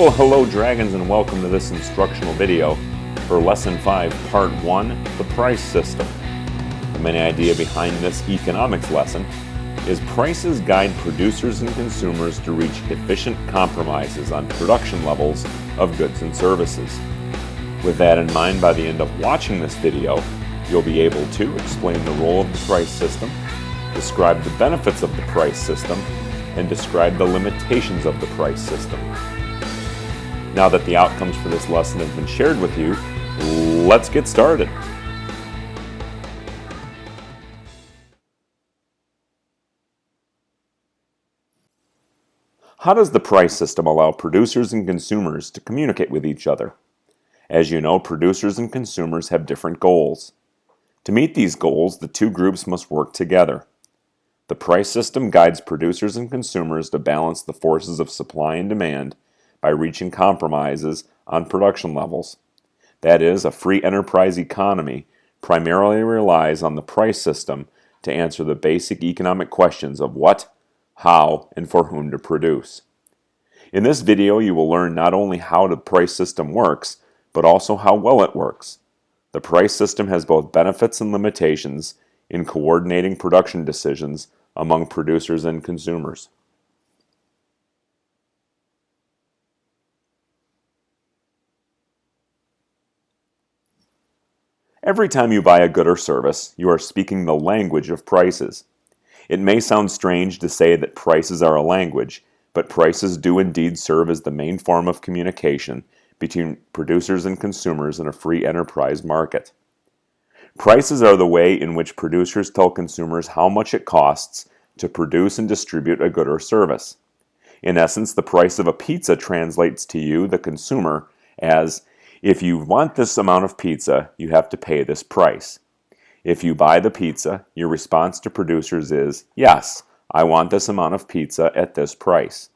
Well, hello dragons, and welcome to this instructional video for Lesson 5, Part 1, the price system. The main idea behind this economics lesson is prices guide producers and consumers to reach efficient compromises on production levels of goods and services. With that in mind, by the end of watching this video, you'll be able to explain the role of the price system, describe the benefits of the price system, and describe the limitations of the price system. Now that the outcomes for this lesson have been shared with you, let's get started. How does the price system allow producers and consumers to communicate with each other? As you know, producers and consumers have different goals. To meet these goals, the two groups must work together. The price system guides producers and consumers to balance the forces of supply and demand by reaching compromises on production levels. That is, a free enterprise economy primarily relies on the price system to answer the basic economic questions of what, how, and for whom to produce. In this video, you will learn not only how the price system works, but also how well it works. The price system has both benefits and limitations in coordinating production decisions among producers and consumers. Every time you buy a good or service, you are speaking the language of prices. It may sound strange to say that prices are a language, but prices do indeed serve as the main form of communication between producers and consumers in a free enterprise market. Prices are the way in which producers tell consumers how much it costs to produce and distribute a good or service. In essence, the price of a pizza translates to you, the consumer, as if you want this amount of pizza, you have to pay this price. If you buy the pizza, your response to producers is, yes, I want this amount of pizza at this price.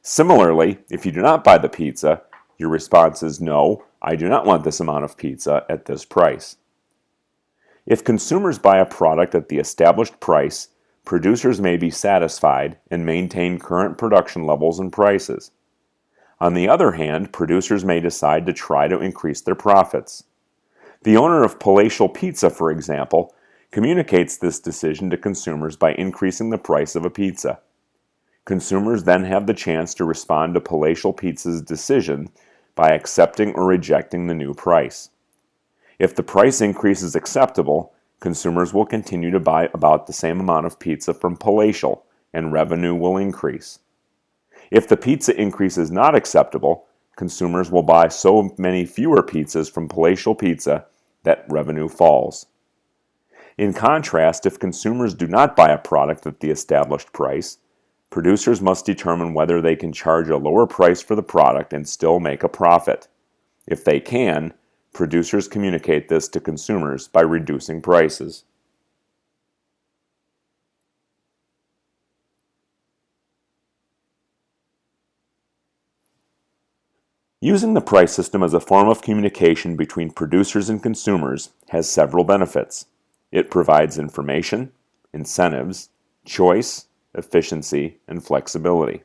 Similarly, if you do not buy the pizza, your response is, no, I do not want this amount of pizza at this price. If consumers buy a product at the established price, producers may be satisfied and maintain current production levels and prices. On the other hand, producers may decide to try to increase their profits. The owner of Palatial Pizza, for example, communicates this decision to consumers by increasing the price of a pizza. Consumers then have the chance to respond to Palatial Pizza's decision by accepting or rejecting the new price. If the price increase is acceptable, consumers will continue to buy about the same amount of pizza from Palatial, and revenue will increase. If the pizza increase is not acceptable, consumers will buy so many fewer pizzas from Palatial Pizza that revenue falls. In contrast, if consumers do not buy a product at the established price, producers must determine whether they can charge a lower price for the product and still make a profit. If they can, producers communicate this to consumers by reducing prices. Using the price system as a form of communication between producers and consumers has several benefits. It provides information, incentives, choice, efficiency, and flexibility.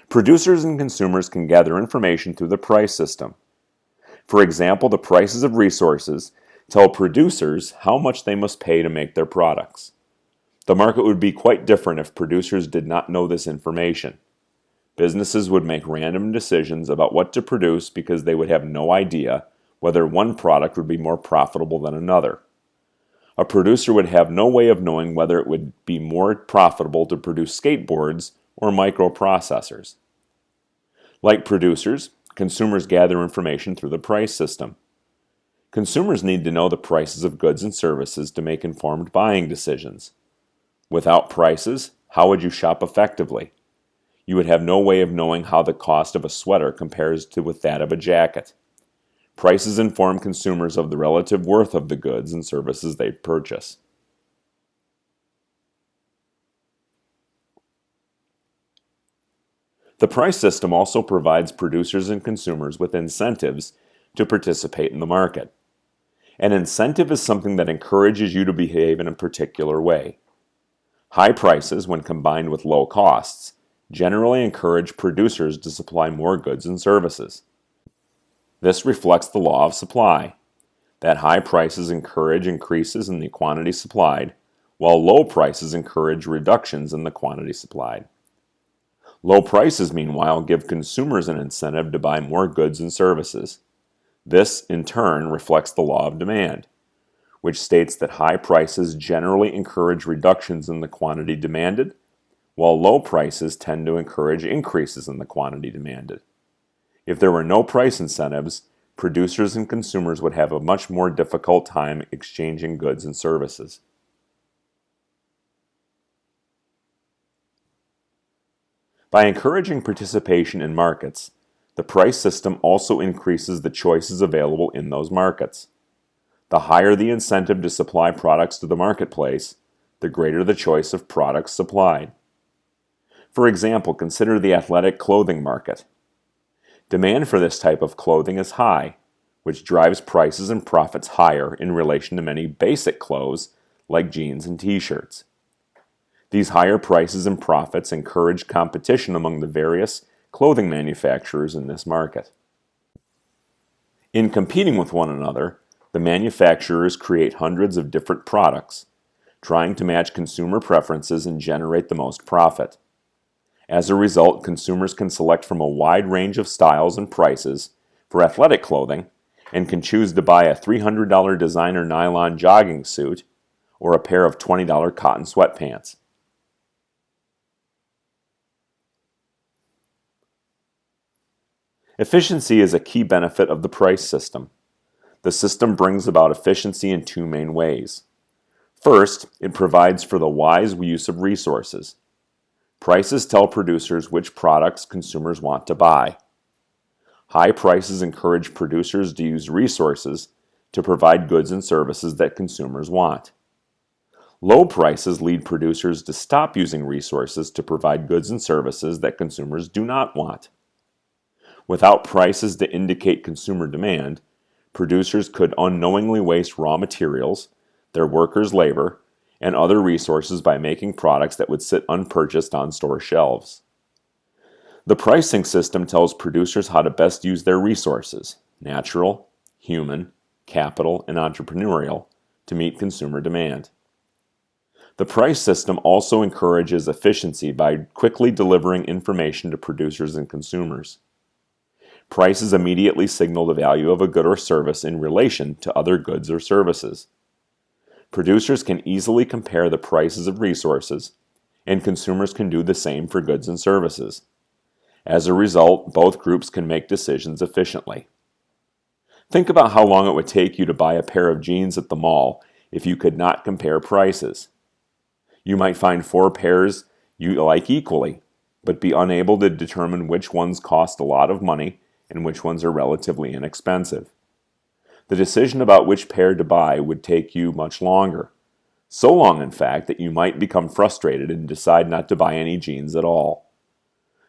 Producers and consumers can gather information through the price system. For example, the prices of resources tell producers how much they must pay to make their products. The market would be quite different if producers did not know this information. Businesses would make random decisions about what to produce because they would have no idea whether one product would be more profitable than another. A producer would have no way of knowing whether it would be more profitable to produce skateboards or microprocessors. Like producers, consumers gather information through the price system. Consumers need to know the prices of goods and services to make informed buying decisions. Without prices, how would you shop effectively? You would have no way of knowing how the cost of a sweater compares with that of a jacket. Prices inform consumers of the relative worth of the goods and services they purchase. The price system also provides producers and consumers with incentives to participate in the market. An incentive is something that encourages you to behave in a particular way. High prices, when combined with low costs, generally encourage producers to supply more goods and services. This reflects the law of supply, that high prices encourage increases in the quantity supplied, while low prices encourage reductions in the quantity supplied. Low prices, meanwhile, give consumers an incentive to buy more goods and services. This, in turn, reflects the law of demand, which states that high prices generally encourage reductions in the quantity demanded, while low prices tend to encourage increases in the quantity demanded. If there were no price incentives, producers and consumers would have a much more difficult time exchanging goods and services. By encouraging participation in markets, the price system also increases the choices available in those markets. The higher the incentive to supply products to the marketplace, the greater the choice of products supplied. For example, consider the athletic clothing market. Demand for this type of clothing is high, which drives prices and profits higher in relation to many basic clothes like jeans and t-shirts. These higher prices and profits encourage competition among the various clothing manufacturers in this market. In competing with one another, the manufacturers create hundreds of different products, trying to match consumer preferences and generate the most profit. As a result, consumers can select from a wide range of styles and prices for athletic clothing and can choose to buy a $300 designer nylon jogging suit or a pair of $20 cotton sweatpants. Efficiency is a key benefit of the price system. The system brings about efficiency in two main ways. First, it provides for the wise use of resources. Prices tell producers which products consumers want to buy. High prices encourage producers to use resources to provide goods and services that consumers want. Low prices lead producers to stop using resources to provide goods and services that consumers do not want. Without prices to indicate consumer demand, producers could unknowingly waste raw materials, their workers' labor, and other resources by making products that would sit unpurchased on store shelves. The pricing system tells producers how to best use their resources, natural, human, capital, and entrepreneurial, to meet consumer demand. The price system also encourages efficiency by quickly delivering information to producers and consumers. Prices immediately signal the value of a good or service in relation to other goods or services. Producers can easily compare the prices of resources, and consumers can do the same for goods and services. As a result, both groups can make decisions efficiently. Think about how long it would take you to buy a pair of jeans at the mall if you could not compare prices. You might find 4 pairs you like equally, but be unable to determine which ones cost a lot of money and which ones are relatively inexpensive. The decision about which pair to buy would take you much longer. So long, in fact, that you might become frustrated and decide not to buy any jeans at all.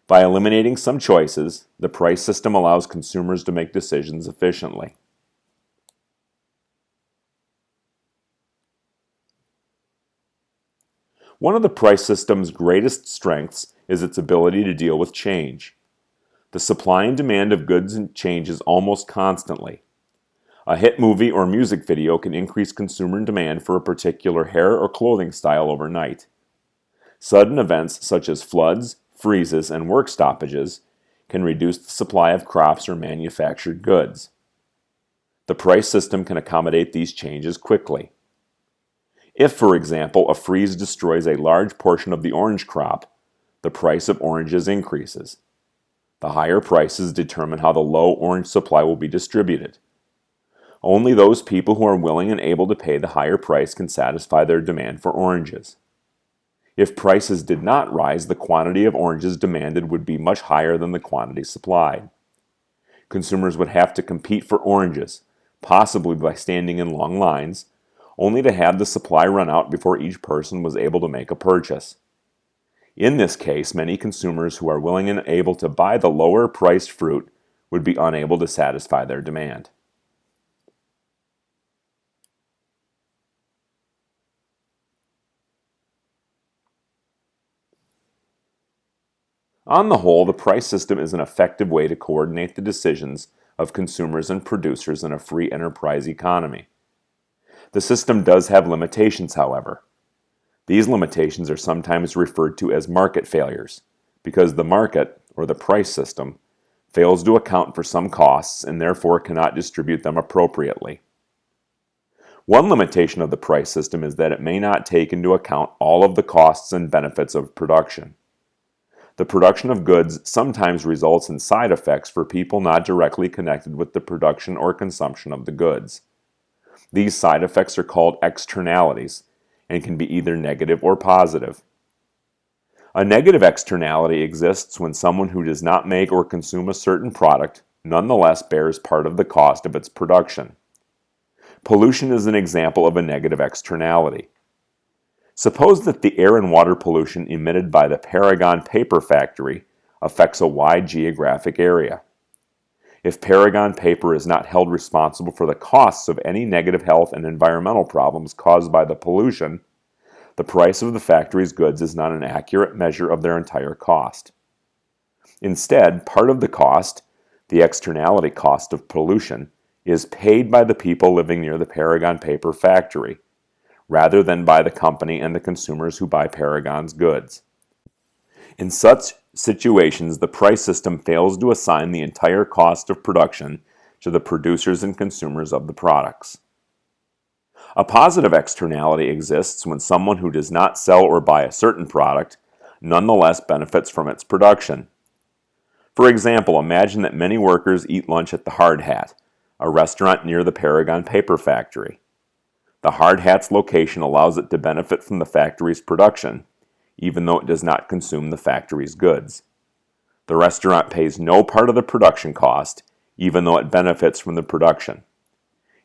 By eliminating some choices, the price system allows consumers to make decisions efficiently. One of the price system's greatest strengths is its ability to deal with change. The supply and demand of goods changes almost constantly. A hit movie or music video can increase consumer demand for a particular hair or clothing style overnight. Sudden events such as floods, freezes, and work stoppages can reduce the supply of crops or manufactured goods. The price system can accommodate these changes quickly. If, for example, a freeze destroys a large portion of the orange crop, the price of oranges increases. The higher prices determine how the low orange supply will be distributed. Only those people who are willing and able to pay the higher price can satisfy their demand for oranges. If prices did not rise, the quantity of oranges demanded would be much higher than the quantity supplied. Consumers would have to compete for oranges, possibly by standing in long lines, only to have the supply run out before each person was able to make a purchase. In this case, many consumers who are willing and able to buy the lower priced fruit would be unable to satisfy their demand. On the whole, the price system is an effective way to coordinate the decisions of consumers and producers in a free enterprise economy. The system does have limitations, however. These limitations are sometimes referred to as market failures, because the market, or the price system, fails to account for some costs and therefore cannot distribute them appropriately. One limitation of the price system is that it may not take into account all of the costs and benefits of production. The production of goods sometimes results in side effects for people not directly connected with the production or consumption of the goods. These side effects are called externalities and can be either negative or positive. A negative externality exists when someone who does not make or consume a certain product nonetheless bears part of the cost of its production. Pollution is an example of a negative externality. Suppose that the air and water pollution emitted by the Paragon paper factory affects a wide geographic area. If Paragon paper is not held responsible for the costs of any negative health and environmental problems caused by the pollution, the price of the factory's goods is not an accurate measure of their entire cost. Instead, part of the cost, the externality cost of pollution, is paid by the people living near the Paragon paper factory, rather than by the company and the consumers who buy Paragon's goods. In such situations, the price system fails to assign the entire cost of production to the producers and consumers of the products. A positive externality exists when someone who does not sell or buy a certain product nonetheless benefits from its production. For example, imagine that many workers eat lunch at the Hard Hat, a restaurant near the Paragon paper factory. The Hard Hat's location allows it to benefit from the factory's production, even though it does not consume the factory's goods. The restaurant pays no part of the production cost, even though it benefits from the production.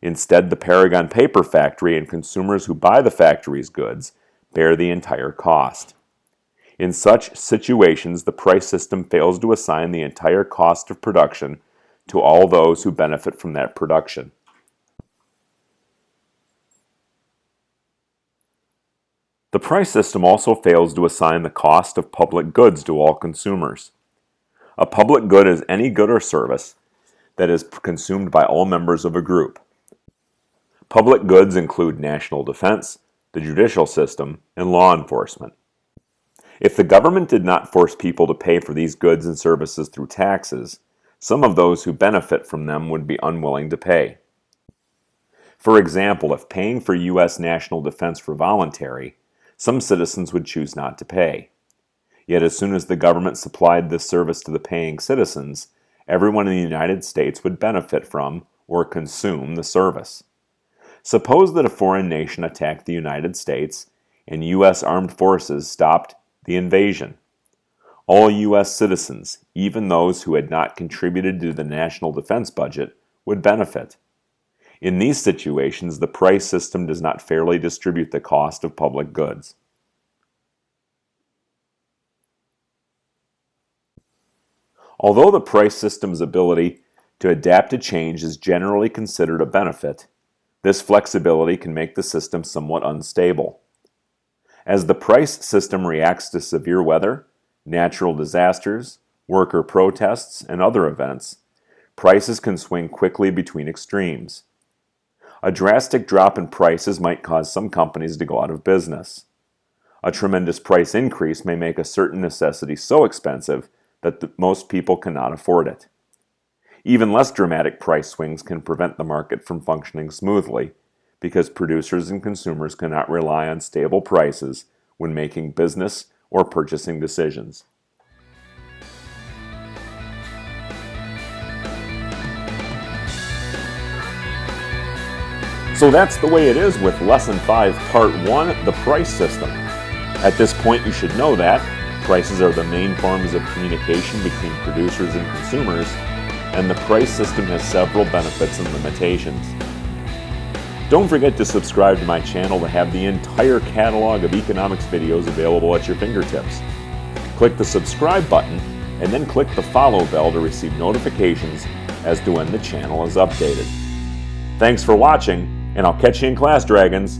Instead, the Paragon paper factory and consumers who buy the factory's goods bear the entire cost. In such situations, the price system fails to assign the entire cost of production to all those who benefit from that production. The price system also fails to assign the cost of public goods to all consumers. A public good is any good or service that is consumed by all members of a group. Public goods include national defense, the judicial system, and law enforcement. If the government did not force people to pay for these goods and services through taxes, some of those who benefit from them would be unwilling to pay. For example, if paying for U.S. national defense were voluntary, some citizens would choose not to pay. Yet as soon as the government supplied this service to the paying citizens, everyone in the United States would benefit from or consume the service. Suppose that a foreign nation attacked the United States and U.S. armed forces stopped the invasion. All U.S. citizens, even those who had not contributed to the national defense budget, would benefit. In these situations, the price system does not fairly distribute the cost of public goods. Although the price system's ability to adapt to change is generally considered a benefit, this flexibility can make the system somewhat unstable. As the price system reacts to severe weather, natural disasters, worker protests, and other events, prices can swing quickly between extremes. A drastic drop in prices might cause some companies to go out of business. A tremendous price increase may make a certain necessity so expensive that most people cannot afford it. Even less dramatic price swings can prevent the market from functioning smoothly, because producers and consumers cannot rely on stable prices when making business or purchasing decisions. So that's the way it is with Lesson 5, Part 1, the price system. At this point, you should know that prices are the main forms of communication between producers and consumers, and the price system has several benefits and limitations. Don't forget to subscribe to my channel to have the entire catalog of economics videos available at your fingertips. Click the subscribe button and then click the follow bell to receive notifications as to when the channel is updated. Thanks for watching, and I'll catch you in class, Dragons!